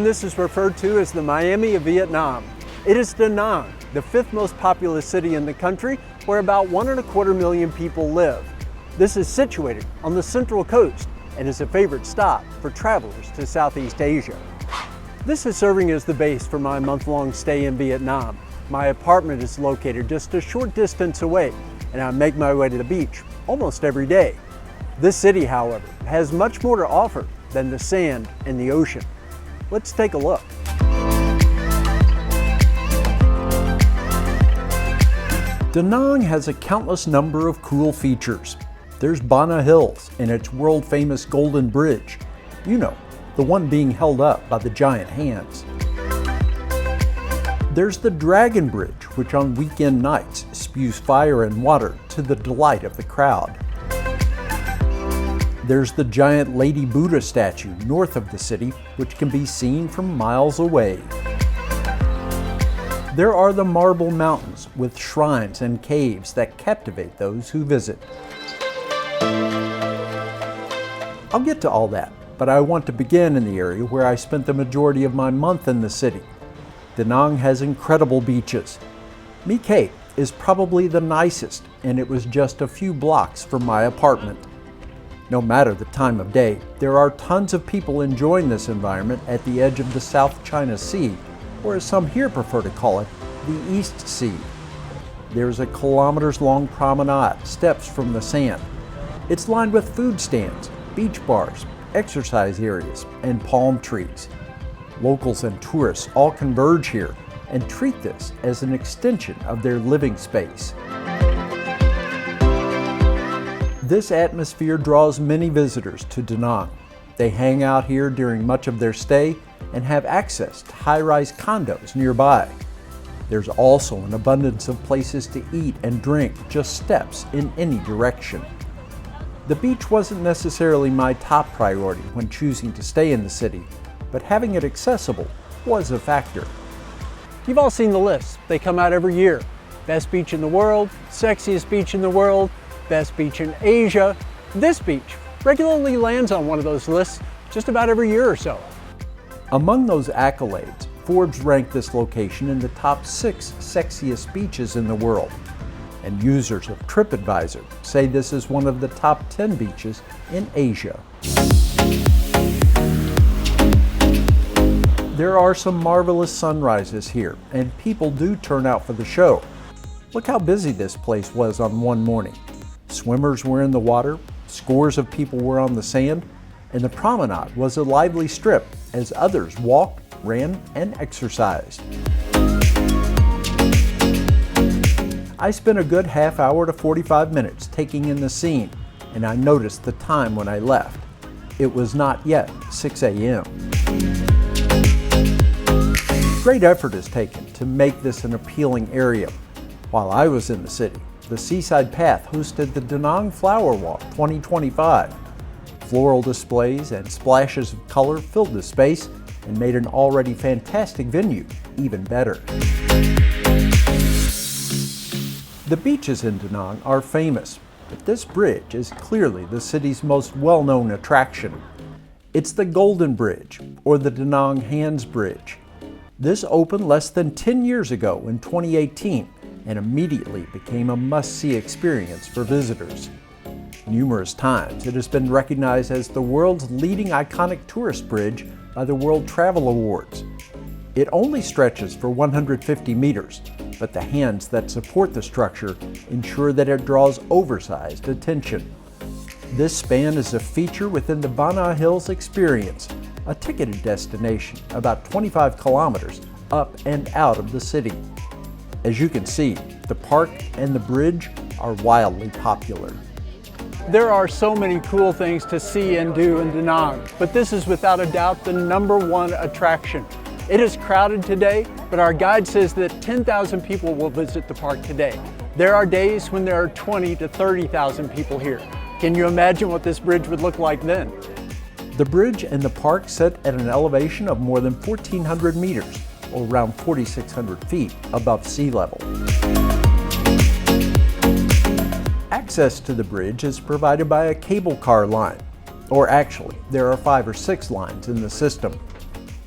often this is referred to as the Miami of Vietnam. It is Da Nang, the fifth most populous city in the country, where about 1.25 million people live. This is situated on the central coast and is a favorite stop for travelers to Southeast Asia. This is serving as the base for my month-long stay in Vietnam. My apartment is located just a short distance away, and I make my way to the beach almost every day. This city, however, has much more to offer than the sand and the ocean. Let's take a look. Da Nang has a countless number of cool features. There's Bana Hills and its world-famous Golden Bridge. You know, the one being held up by the giant hands. There's the Dragon Bridge, which on weekend nights spews fire and water to the delight of the crowd. There's the giant Lady Buddha statue north of the city, which can be seen from miles away. There are the Marble Mountains with shrines and caves that captivate those who visit. I'll get to all that, but I want to begin in the area where I spent the majority of my month in the city. Da Nang has incredible beaches. My Cape is probably the nicest, and it was just a few blocks from my apartment. No matter the time of day, there are tons of people enjoying this environment at the edge of the South China Sea, or as some here prefer to call it, the East Sea. There's a kilometers-long promenade, steps from the sand. It's lined with food stands, beach bars, exercise areas, and palm trees. Locals and tourists all converge here and treat this as an extension of their living space. This atmosphere draws many visitors to Da Nang. They hang out here during much of their stay and have access to high-rise condos nearby. There's also an abundance of places to eat and drink, just steps in any direction. The beach wasn't necessarily my top priority when choosing to stay in the city, but having it accessible was a factor. You've all seen the lists. They come out every year. Best beach in the world, sexiest beach in the world, best beach in Asia. This beach regularly lands on one of those lists just about every year or so. Among those accolades, Forbes ranked this location in the top 6 sexiest beaches in the world. And users of TripAdvisor say this is one of the top 10 beaches in Asia. There are some marvelous sunrises here, and people do turn out for the show. Look how busy this place was on one morning. Swimmers were in the water, scores of people were on the sand, and the promenade was a lively strip as others walked, ran, and exercised. I spent a good half hour to 45 minutes taking in the scene, and I noticed the time when I left. It was not yet 6 a.m. Great effort is taken to make this an appealing area. While I was in the city, the Seaside Path hosted the Da Nang Flower Walk 2025. Floral displays and splashes of color filled the space and made an already fantastic venue even better. The beaches in Da Nang are famous, but this bridge is clearly the city's most well-known attraction. It's the Golden Bridge, or the Da Nang Hands Bridge. This opened less than 10 years ago in 2018 and immediately became a must-see experience for visitors. Numerous times it has been recognized as the world's leading iconic tourist bridge by the World Travel Awards. It only stretches for 150 meters, but the hands that support the structure ensure that it draws oversized attention. This span is a feature within the Bana Hills experience, a ticketed destination about 25 kilometers up and out of the city. As you can see, the park and the bridge are wildly popular. There are so many cool things to see and do in Da Nang, but this is without a doubt the #1 attraction. It is crowded today, but our guide says that 10,000 people will visit the park today. There are days when there are 20 to 30,000 people here. Can you imagine what this bridge would look like then? The bridge and the park sit at an elevation of more than 1,400 meters, or around 4,600 feet above sea level. Access to the bridge is provided by a cable car line, or actually, there are 5 or 6 lines in the system.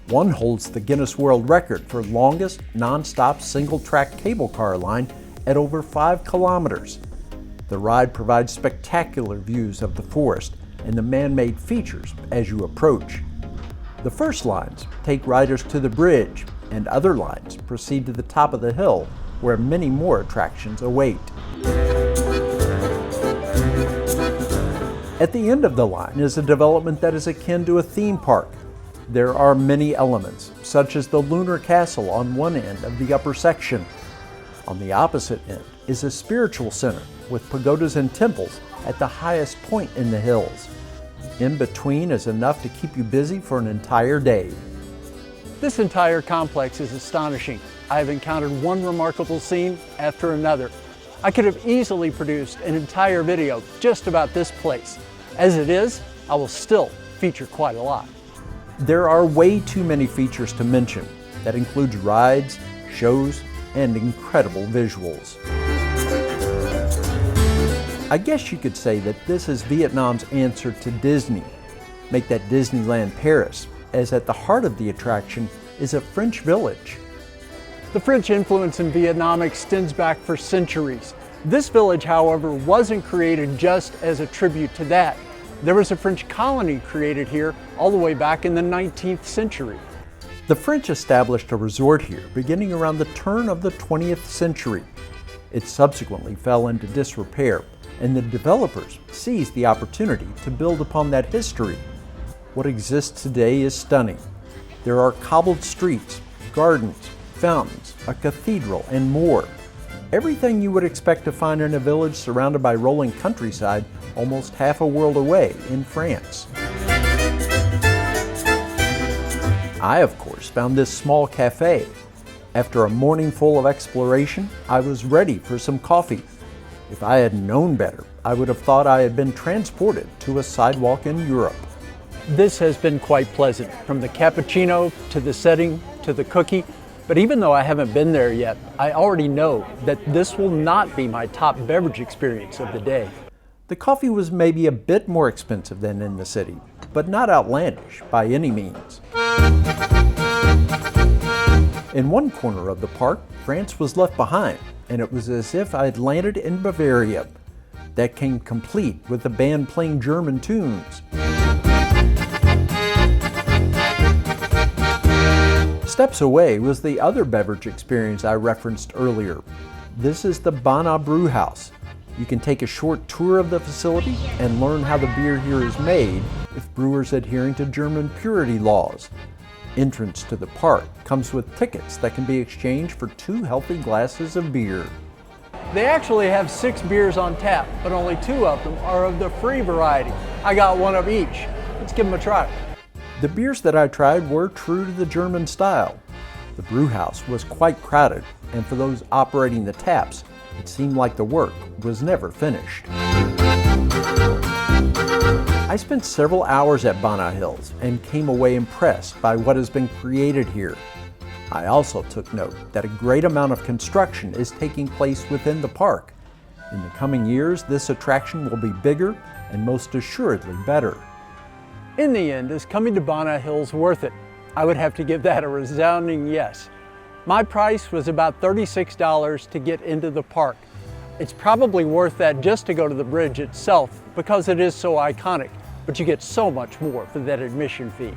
One holds the Guinness World Record for longest non-stop single-track cable car line at over 5 kilometers. The ride provides spectacular views of the forest and the man-made features as you approach. The first lines take riders to the bridge, and other lines proceed to the top of the hill, where many more attractions await. At the end of the line is a development that is akin to a theme park. There are many elements, such as the lunar castle on one end of the upper section. On the opposite end is a spiritual center with pagodas and temples at the highest point in the hills. In between is enough to keep you busy for an entire day. This entire complex is astonishing. I have encountered one remarkable scene after another. I could have easily produced an entire video just about this place. As it is, I will still feature quite a lot. There are way too many features to mention. That includes rides, shows, and incredible visuals. I guess you could say that this is Vietnam's answer to Disney. Make that Disneyland Paris, as at the heart of the attraction is a French village. The French influence in Vietnam extends back for centuries. This village, however, wasn't created just as a tribute to that. There was a French colony created here all the way back in the 19th century. The French established a resort here beginning around the turn of the 20th century. It subsequently fell into disrepair, and the developers seized the opportunity to build upon that history. What exists today is stunning. There are cobbled streets, gardens, fountains, a cathedral, and more. Everything you would expect to find in a village surrounded by rolling countryside almost half a world away in France. I, of course, found this small cafe. After a morning full of exploration, I was ready for some coffee. If I had known better, I would have thought I had been transported to a sidewalk in Europe. This has been quite pleasant, from the cappuccino to the setting to the cookie. But even though I haven't been there yet, I already know that this will not be my top beverage experience of the day. The coffee was maybe a bit more expensive than in the city, but not outlandish by any means. In one corner of the park, France was left behind, and it was as if I had landed in Bavaria. That came complete with the band playing German tunes. Steps away was the other beverage experience I referenced earlier. This is the Bana Brew House. You can take a short tour of the facility and learn how the beer here is made, with brewers adhering to German purity laws. Entrance to the park comes with tickets that can be exchanged for 2 healthy glasses of beer. They actually have 6 beers on tap, but only 2 of them are of the free variety. I got one of each. Let's give them a try. The beers that I tried were true to the German style. The brew house was quite crowded, and for those operating the taps, it seemed like the work was never finished. I spent several hours at Bana Hills and came away impressed by what has been created here. I also took note that a great amount of construction is taking place within the park. In the coming years, this attraction will be bigger and most assuredly better. In the end, is coming to Bana Hills worth it? I would have to give that a resounding yes. My price was about $36 to get into the park. It's probably worth that just to go to the bridge itself because it is so iconic, but you get so much more for that admission fee.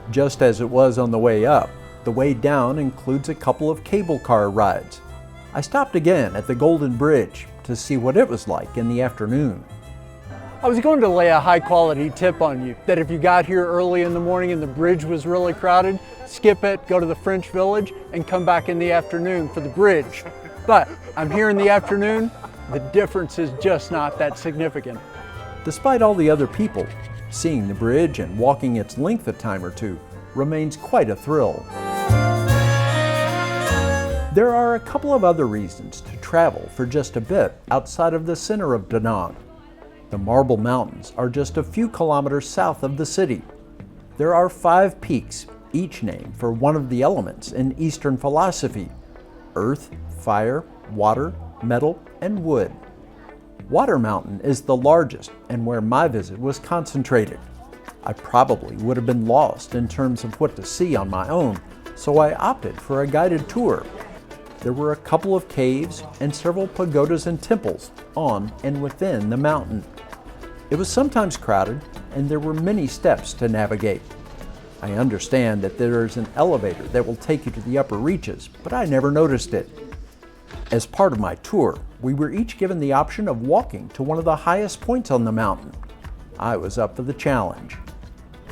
Just as it was on the way up, the way down includes a couple of cable car rides. I stopped again at the Golden Bridge to see what it was like in the afternoon. I was going to lay a high quality tip on you that if you got here early in the morning and the bridge was really crowded, skip it, go to the French Village, and come back in the afternoon for the bridge. But I'm here in the afternoon, the difference is just not that significant. Despite all the other people, seeing the bridge and walking its length a time or two remains quite a thrill. There are a couple of other reasons to travel for just a bit outside of the center of Da Nang. The Marble Mountains are just a few kilometers south of the city. There are 5 peaks, each named for one of the elements in Eastern philosophy: earth, fire, water, metal, and wood. Water Mountain is the largest and where my visit was concentrated. I probably would have been lost in terms of what to see on my own, so I opted for a guided tour. There were a couple of caves and several pagodas and temples on and within the mountain. It was sometimes crowded, and there were many steps to navigate. I understand that there is an elevator that will take you to the upper reaches, but I never noticed it. As part of my tour, we were each given the option of walking to one of the highest points on the mountain. I was up for the challenge.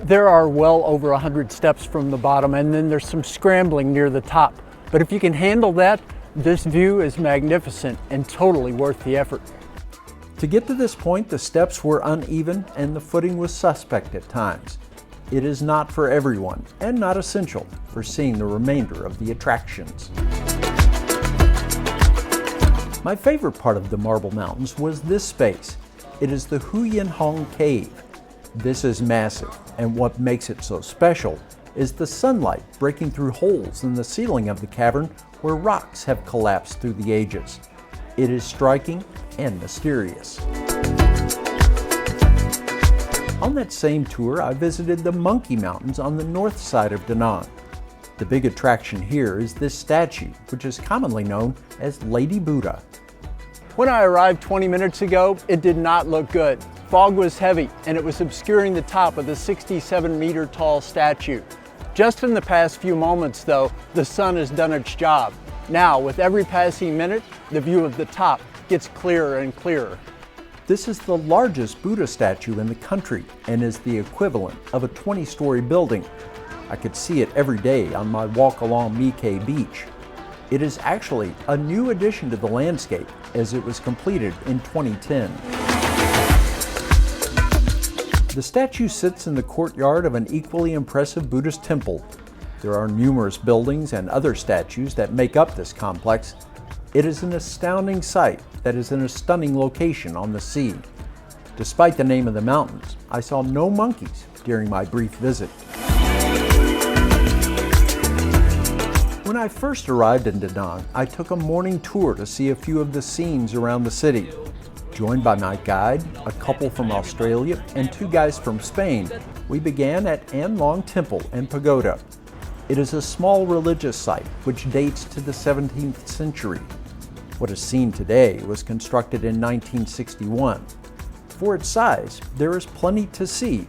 There are well over 100 steps from the bottom, and then there's some scrambling near the top. But if you can handle that, this view is magnificent and totally worth the effort. To get to this point, the steps were uneven and the footing was suspect at times. It is not for everyone and not essential for seeing the remainder of the attractions. My favorite part of the Marble Mountains was this space. It is the Huyen Hong Cave. This is massive, and what makes it so special is the sunlight breaking through holes in the ceiling of the cavern where rocks have collapsed through the ages. It is striking and mysterious. On that same tour, I visited the Monkey Mountains on the north side of Da Nang. The big attraction here is this statue, which is commonly known as Lady Buddha. When I arrived 20 minutes ago, it did not look good. Fog was heavy, and it was obscuring the top of the 67-meter tall statue. Just in the past few moments, though, the sun has done its job. Now, with every passing minute, the view of the top gets clearer and clearer. This is the largest Buddha statue in the country and is the equivalent of a 20-story building. I could see it every day on my walk along Mike Beach. It is actually a new addition to the landscape as it was completed in 2010. The statue sits in the courtyard of an equally impressive Buddhist temple. There are numerous buildings and other statues that make up this complex. It is an astounding sight that is in a stunning location on the sea. Despite the name of the mountains, I saw no monkeys during my brief visit. When I first arrived in Da Nang, I took a morning tour to see a few of the scenes around the city. Joined by my guide, a couple from Australia, and two guys from Spain, we began at An Long Temple and Pagoda. It is a small religious site which dates to the 17th century. What is seen today was constructed in 1961. For its size, there is plenty to see.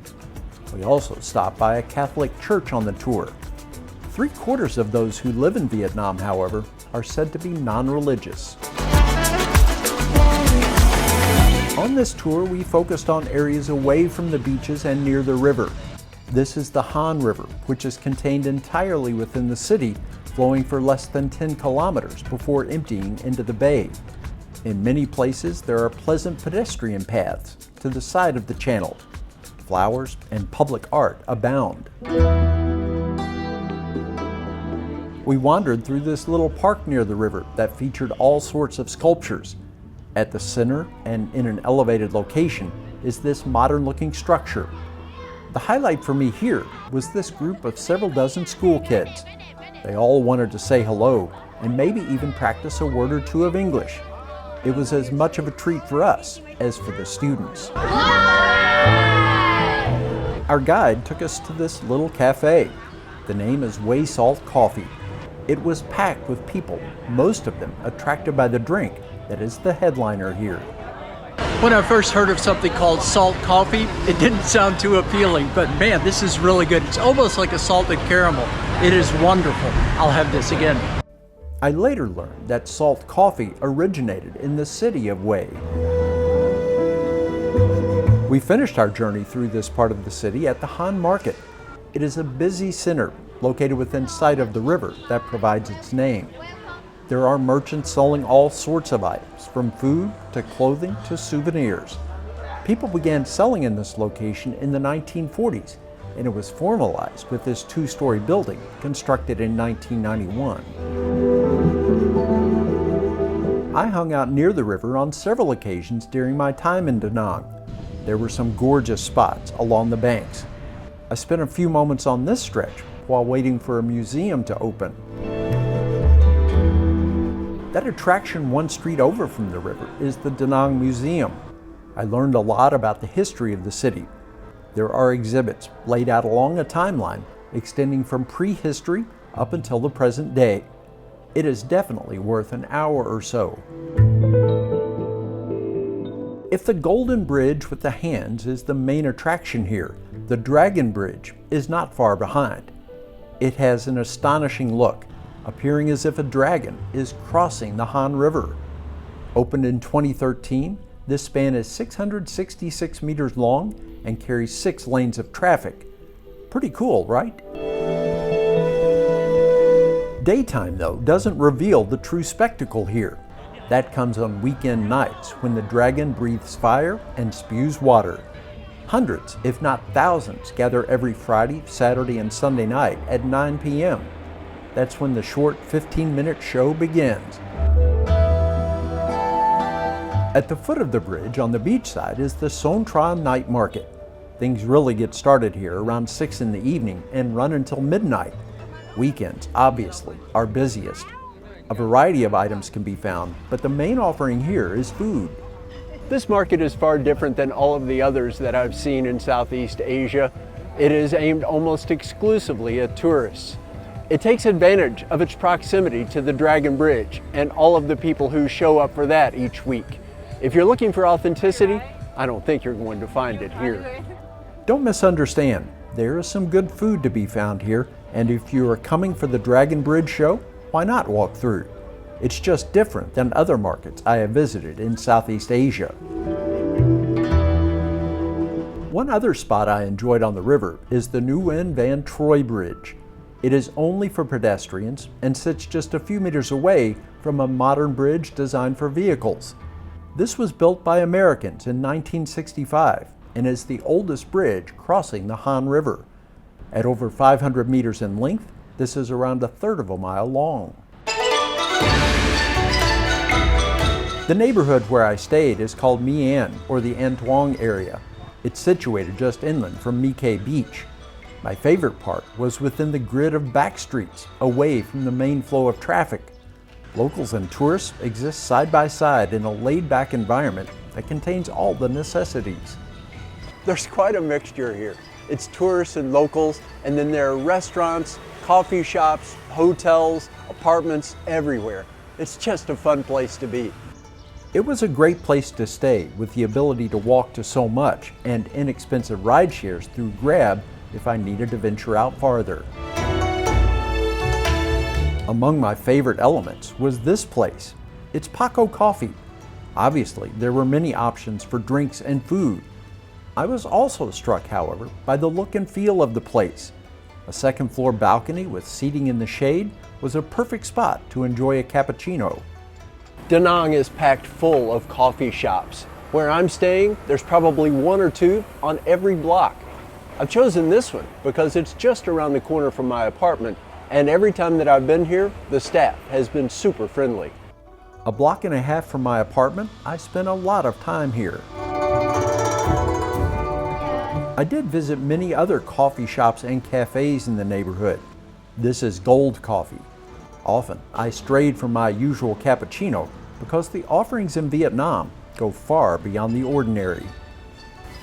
We also stopped by a Catholic church on the tour. 3/4 of those who live in Vietnam, however, are said to be non-religious. On this tour, we focused on areas away from the beaches and near the river. This is the Han River, which is contained entirely within the city, flowing for less than 10 kilometers before emptying into the bay. In many places, there are pleasant pedestrian paths to the side of the channel. Flowers and public art abound. We wandered through this little park near the river that featured all sorts of sculptures. At the center and in an elevated location is this modern-looking structure. The highlight for me here was this group of several dozen school kids. They all wanted to say hello and maybe even practice a word or two of English. It was as much of a treat for us as for the students. Our guide took us to this little cafe. The name is Way Salt Coffee. It was packed with people, most of them attracted by the drink that is the headliner here. When I first heard of something called salt coffee, it didn't sound too appealing, but man, this is really good. It's almost like a salted caramel. It is wonderful. I'll have this again. I later learned that salt coffee originated in the city of Wei. We finished our journey through this part of the city at the Han Market. It is a busy center located within sight of the river that provides its name. There are merchants selling all sorts of items, from food to clothing to souvenirs. People began selling in this location in the 1940s, and it was formalized with this 2-story building constructed in 1991. I hung out near the river on several occasions during my time in Da Nang. There were some gorgeous spots along the banks. I spent a few moments on this stretch while waiting for a museum to open. That attraction one street over from the river is the Da Nang Museum. I learned a lot about the history of the city. There are exhibits laid out along a timeline extending from prehistory up until the present day. It is definitely worth an hour or so. If the Golden Bridge with the hands is the main attraction here, the Dragon Bridge is not far behind. It has an astonishing look, appearing as if a dragon is crossing the Han River. Opened in 2013, this span is 666 meters long and carries 6 lanes of traffic. Pretty cool, right? Daytime, though, doesn't reveal the true spectacle here. That comes on weekend nights when the dragon breathes fire and spews water. Hundreds, if not thousands, gather every Friday, Saturday, and Sunday night at 9 p.m. That's when the short 15-minute show begins. At the foot of the bridge on the beach side is the Sontran Night Market. Things really get started here around 6 in the evening and run until midnight. Weekends, obviously, are busiest. A variety of items can be found, but the main offering here is food. This market is far different than all of the others that I've seen in Southeast Asia. It is aimed almost exclusively at tourists. It takes advantage of its proximity to the Dragon Bridge and all of the people who show up for that each week. If you're looking for authenticity, I don't think you're going to find it here. Don't misunderstand. There is some good food to be found here, and if you are coming for the Dragon Bridge show, why not walk through? It's just different than other markets I have visited in Southeast Asia. One other spot I enjoyed on the river is the Nguyen Van Troy Bridge. It is only for pedestrians and sits just a few meters away from a modern bridge designed for vehicles. This was built by Americans in 1965 and is the oldest bridge crossing the Han River. At over 500 meters in length, this is around 1/3 of a mile long. The neighborhood where I stayed is called My An, or the An Tuong area. It's situated just inland from My Khe Beach. My favorite part was within the grid of back streets, away from the main flow of traffic. Locals and tourists exist side by side in a laid-back environment that contains all the necessities. There's quite a mixture here. It's tourists and locals, and then there are restaurants, coffee shops, hotels, apartments everywhere. It's just a fun place to be. It was a great place to stay, with the ability to walk to so much and inexpensive ride shares through Grab if I needed to venture out farther. Among my favorite elements was this place. It's Paco Coffee. Obviously, there were many options for drinks and food. I was also struck, however, by the look and feel of the place. A second-floor balcony with seating in the shade was a perfect spot to enjoy a cappuccino. Da Nang is packed full of coffee shops. Where I'm staying, there's probably 1 or 2 on every block. I've chosen this one because it's just around the corner from my apartment, and every time that I've been here, the staff has been super friendly. A block and a half from my apartment, I spent a lot of time here. I did visit many other coffee shops and cafes in the neighborhood. This is Gold Coffee. Often, I strayed from my usual cappuccino because the offerings in Vietnam go far beyond the ordinary.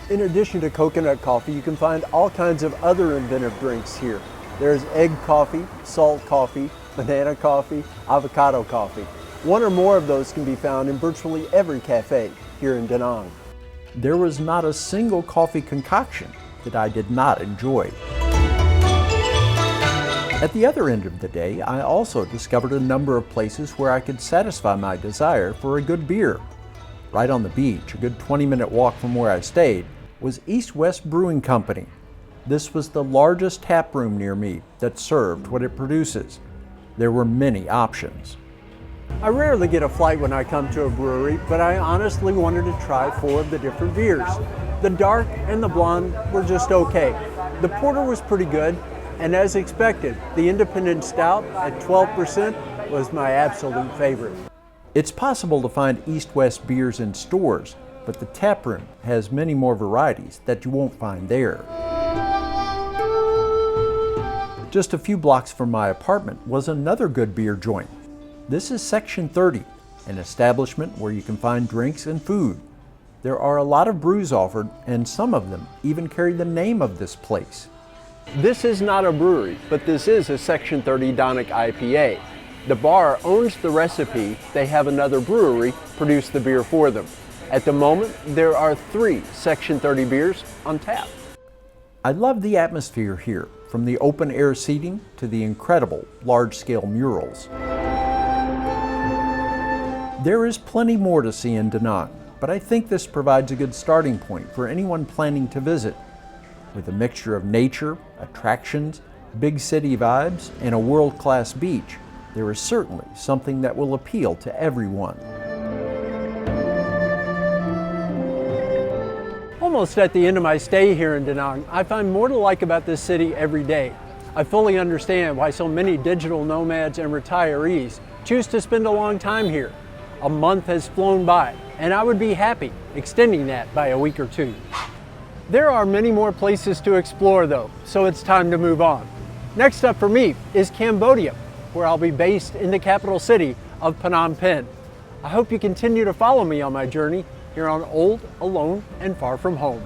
In addition to coconut coffee, you can find all kinds of other inventive drinks here. There's egg coffee, salt coffee, banana coffee, avocado coffee. 1 or more of those can be found in virtually every cafe here in Da Nang. There was not a single coffee concoction that I did not enjoy. At the other end of the day, I also discovered a number of places where I could satisfy my desire for a good beer. Right on the beach, a good 20-minute walk from where I stayed, was East West Brewing Company. This was the largest tap room near me that served what it produces. There were many options. I rarely get a flight when I come to a brewery, but I honestly wanted to try 4 of the different beers. The dark and the blonde were just okay. The porter was pretty good, and as expected, the independent stout at 12% was my absolute favorite. It's possible to find East West beers in stores, but the tap room has many more varieties that you won't find there. Just a few blocks from my apartment was another good beer joint. This is Section 30, an establishment where you can find drinks and food. There are a lot of brews offered, and some of them even carry the name of this place. This is not a brewery, but this is a Section 30 Donic IPA. The bar owns the recipe. They have another brewery produce the beer for them. At the moment, there are 3 Section 30 beers on tap. I love the atmosphere here, from the open air seating to the incredible large-scale murals. There is plenty more to see in Da Nang, but I think this provides a good starting point for anyone planning to visit. With a mixture of nature, attractions, big city vibes, and a world-class beach, there is certainly something that will appeal to everyone. Almost at the end of my stay here in Da Nang, I find more to like about this city every day. I fully understand why so many digital nomads and retirees choose to spend a long time here. A month has flown by, and I would be happy extending that by a week or 2. There are many more places to explore though, so it's time to move on. Next up for me is Cambodia, where I'll be based in the capital city of Phnom Penh. I hope you continue to follow me on my journey here on Old, Alone, and Far From Home.